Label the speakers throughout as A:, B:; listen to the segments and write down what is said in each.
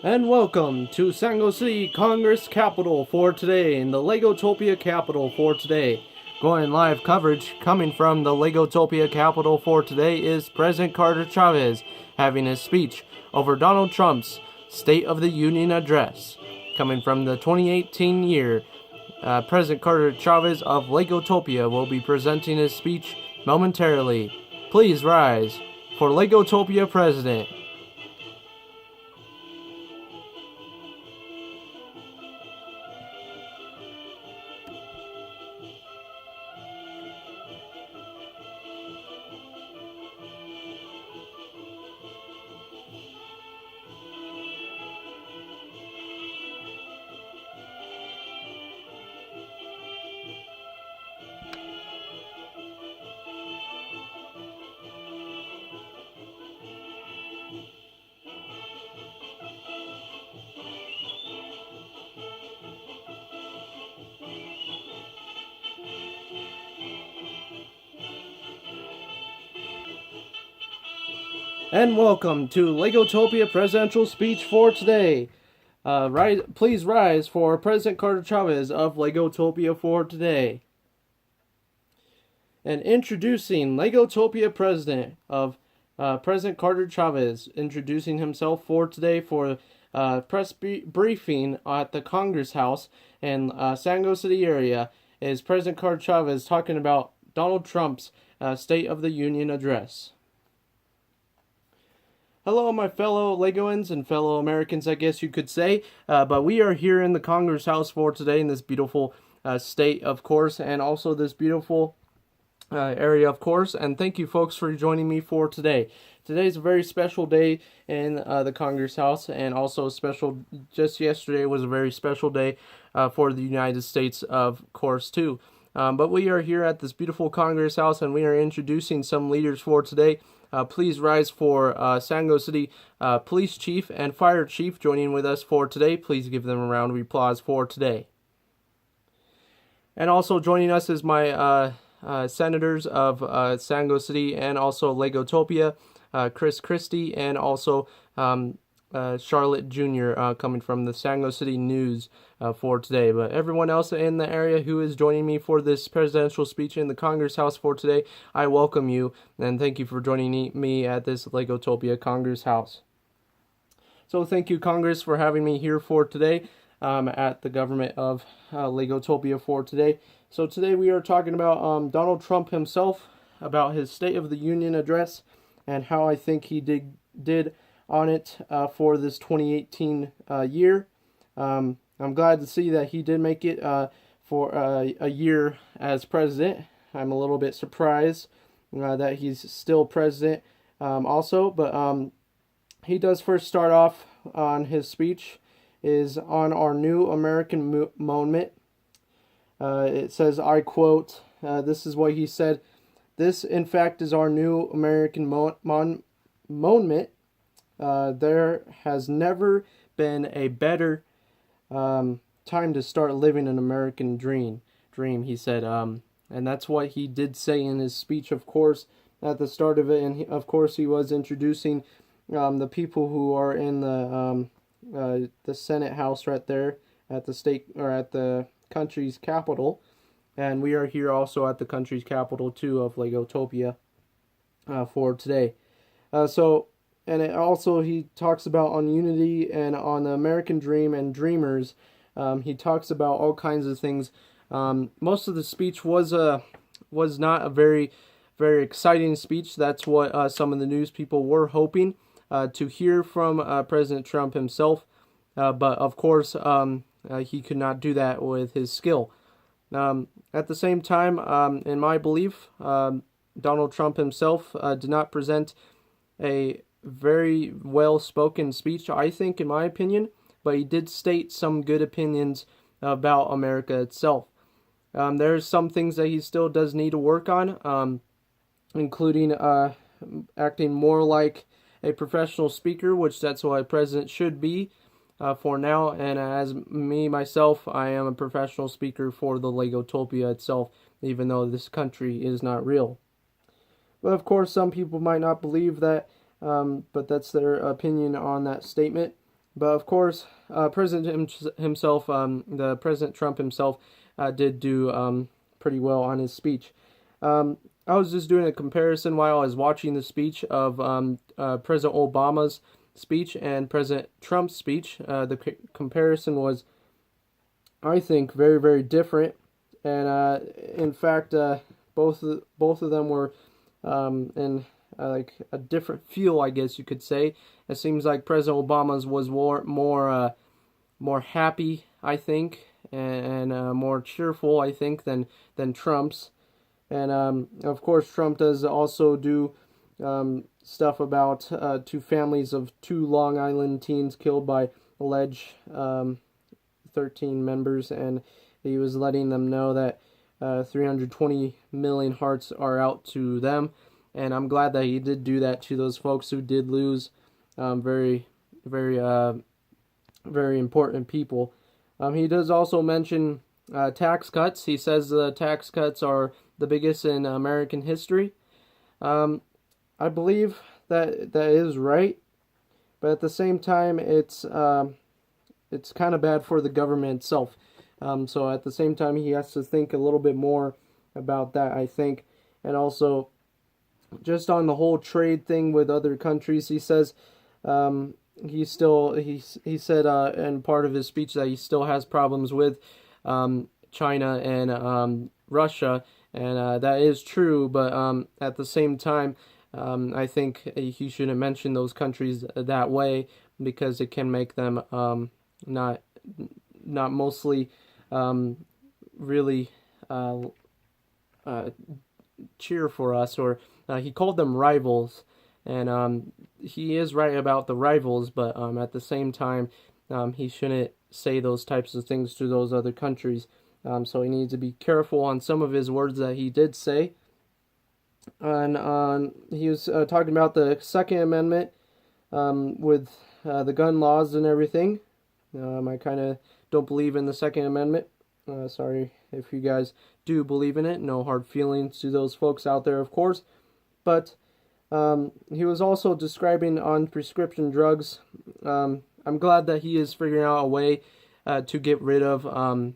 A: And welcome to San Jose Congress Capitol for today, in the Legotopia Capitol for today. Going live coverage coming from the Legotopia Capitol for today is President Carter Chavez having his speech over Donald Trump's State of the Union address. Coming from the 2018 year, President Carter Chavez of Legotopia will be presenting his speech momentarily. Please rise for Legotopia President. And welcome to Legotopia Presidential Speech for today. Please rise for President Carter Chavez of Legotopia for today. And introducing Legotopia President of President Carter Chavez, introducing himself for today for press briefing at the Congress House in San Jose City area, is President Carter Chavez talking about Donald Trump's State of the Union address. Hello, my fellow Legoans and fellow Americans, I guess you could say. But we are here in the Congress House for today in this beautiful state, of course, and also this beautiful area, of course. And thank you, folks, for joining me for today. Today's a very special day in the Congress House, and also just yesterday was a very special day for the United States, of course, too. But we are here at this beautiful Congress House, and we are introducing some leaders for today. Please rise for San Jose City Police Chief and Fire Chief joining with us for today. Please give them a round of applause for today. And also joining us is my senators of San Jose City and also Legotopia, Chris Christie, and also Charlotte Jr. Coming from the San Jose City News for today. But everyone else in the area who is joining me for this presidential speech in the Congress House for today, I welcome you and thank you for joining me at this Legotopia Congress House. So thank you, Congress, for having me here for today at the government of Legotopia for today. So today we are talking about Donald Trump himself, about his State of the Union address, and how I think he did on it for this 2018 year. I'm glad to see that he did make it for a year as president. I'm a little bit surprised that he's still president also, but he does first start off on his speech is on our new American moment. It says, I quote, this is what he said, "This, in fact, is our new American moment. There has never been a better time to start living an American dream," he said. And that's what he did say in his speech, of course, at the start of it. And of course, he was introducing the people who are in the Senate House right there at the state, or at the country's capital. And we are here also at the country's capital, too, of Legotopia for today. And it also, he talks about on unity and on the American dream and dreamers. He talks about all kinds of things. Most of the speech was not a very, very exciting speech. That's what some of the news people were hoping to hear from President Trump himself. But of course, he could not do that with his skill. At the same time, in my belief, Donald Trump himself did not present a very well-spoken speech, I think, in my opinion, but he did state some good opinions about America itself. There's some things that he still does need to work on, including acting more like a professional speaker, which that's what a president should be for now. And as myself, I am a professional speaker for the Legotopia itself, even though this country is not real. But of course, some people might not believe that, but that's their opinion on that statement. But of course, himself, the President Trump himself, did do pretty well on his speech. I was just doing a comparison while I was watching the speech of President Obama's speech and President Trump's speech. The comparison was, I think, very, very different. And in fact, both of them were in like a different feel, I guess you could say. It seems like President Obama's was more happy, I think, and more cheerful, I think, than Trump's. And of course, Trump does also do stuff about two families of two Long Island teens killed by alleged 13 members, and he was letting them know that 320 million hearts are out to them. And I'm glad that he did do that to those folks who did lose very, very, very important people. He does also mention tax cuts. He says the tax cuts are the biggest in American history. I believe that is right, but at the same time, it's kind of bad for the government itself. So at the same time, he has to think a little bit more about that, I think, and also just on the whole trade thing with other countries. He says he said in part of his speech that he still has problems with China and Russia, and that is true. But at the same time, I think he shouldn't mention those countries that way because it can make them not mostly really cheer for us, or he called them rivals, and he is right about the rivals, but at the same time, he shouldn't say those types of things to those other countries. So he needs to be careful on some of his words that he did say. And he was talking about the Second Amendment with the gun laws and everything. I kind of don't believe in the Second Amendment. Sorry if you guys do believe in it. No hard feelings to those folks out there, of course. But he was also describing on prescription drugs. I'm glad that he is figuring out a way to get rid of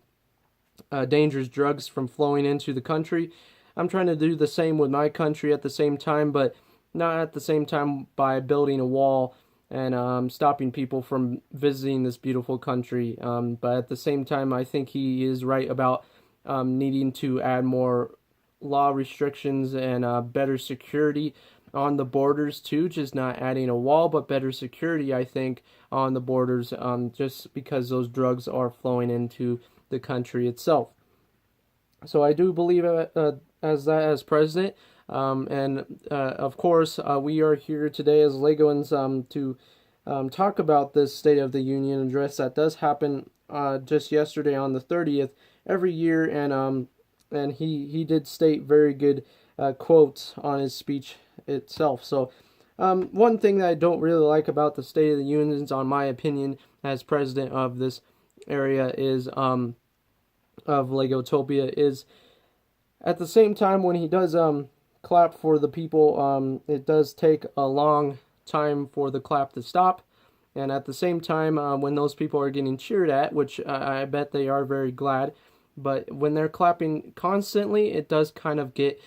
A: dangerous drugs from flowing into the country. I'm trying to do the same with my country at the same time, but not at the same time by building a wall and stopping people from visiting this beautiful country. But at the same time, I think he is right about needing to add more law restrictions and better security on the borders too. Just not adding a wall, but better security, I think, on the borders, just because those drugs are flowing into the country itself. So I do believe as president. And of course, we are here today as Legoans to talk about this State of the Union address that does happen just yesterday on the 30th every year, and he did state very good quotes on his speech itself. So one thing that I don't really like about the State of the Union, on my opinion, as president of this area is of Legotopia, is at the same time when he does clap for the people, it does take a long time for the clap to stop. And at the same time, when those people are getting cheered at, which I bet they are very glad, but when they're clapping constantly, it does kind of get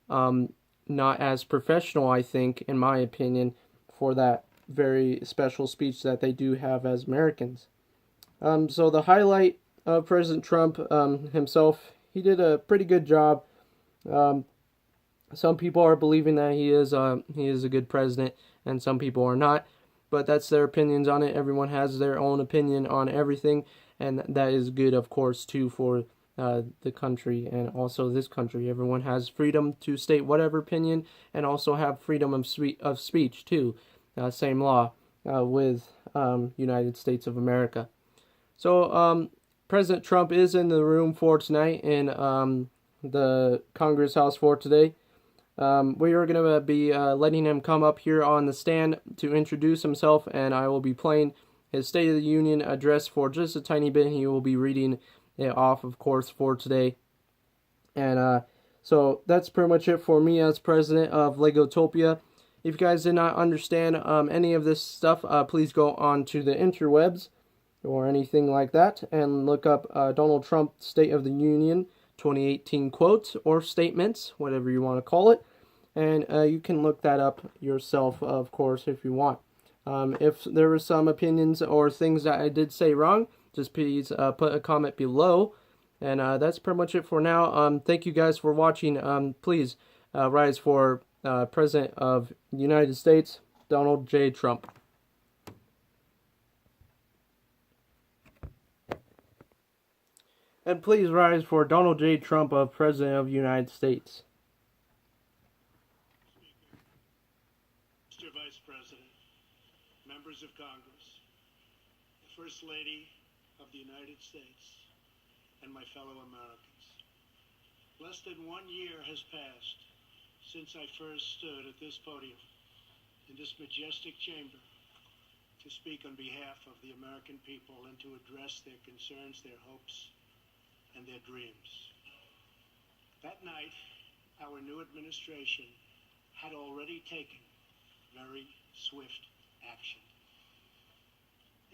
A: not as professional, I think, in my opinion, for that very special speech that they do have as Americans. So the highlight of President Trump himself, he did a pretty good job. Some people are believing that he is a good president, and some people are not. But that's their opinions on it. Everyone has their own opinion on everything, and that is good, of course, too, for the country and also this country. Everyone has freedom to state whatever opinion, and also have freedom of speech too. Same law with United States of America. So President Trump is in the room for tonight in the Congress House for today. We are going to be letting him come up here on the stand to introduce himself, and I will be playing his State of the Union address for just a tiny bit. He will be reading it off, of course, for today. And so that's pretty much it for me as president of Legotopia. If you guys did not understand any of this stuff, please go on to the interwebs or anything like that and look up Donald Trump State of the Union 2018 quotes or statements, whatever you want to call it. And you can look that up yourself, of course, if you want. If there were some opinions or things that I did say wrong, just please put a comment below. And that's pretty much it for now. Thank you guys for watching. Please rise for President of the United States, Donald J. Trump. And please rise for Donald J. Trump of President of the United States.
B: Mr. Vice President, members of Congress, the First Lady of the United States, and my fellow Americans. Less than 1 year has passed since I first stood at this podium in this majestic chamber to speak on behalf of the American people and to address their concerns, their hopes, and their dreams. That night, our new administration had already taken very swift action.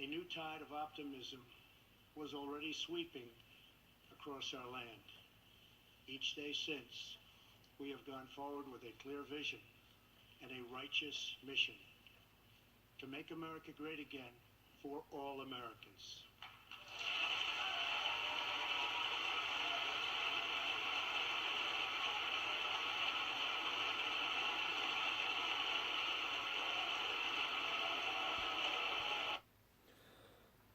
B: A new tide of optimism was already sweeping across our land. Each day since, we have gone forward with a clear vision and a righteous mission to make America great again for all Americans.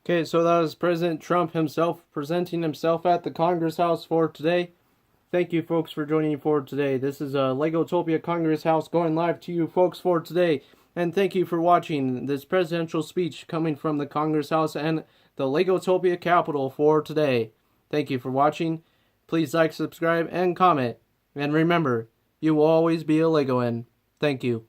A: Okay, so that was President Trump himself presenting himself at the Congress House for today. Thank you, folks, for joining for today. This is Legotopia Congress House going live to you, folks, for today. And thank you for watching this presidential speech coming from the Congress House and the Legotopia Capitol for today. Thank you for watching. Please like, subscribe, and comment. And remember, you will always be a Legoan. Thank you.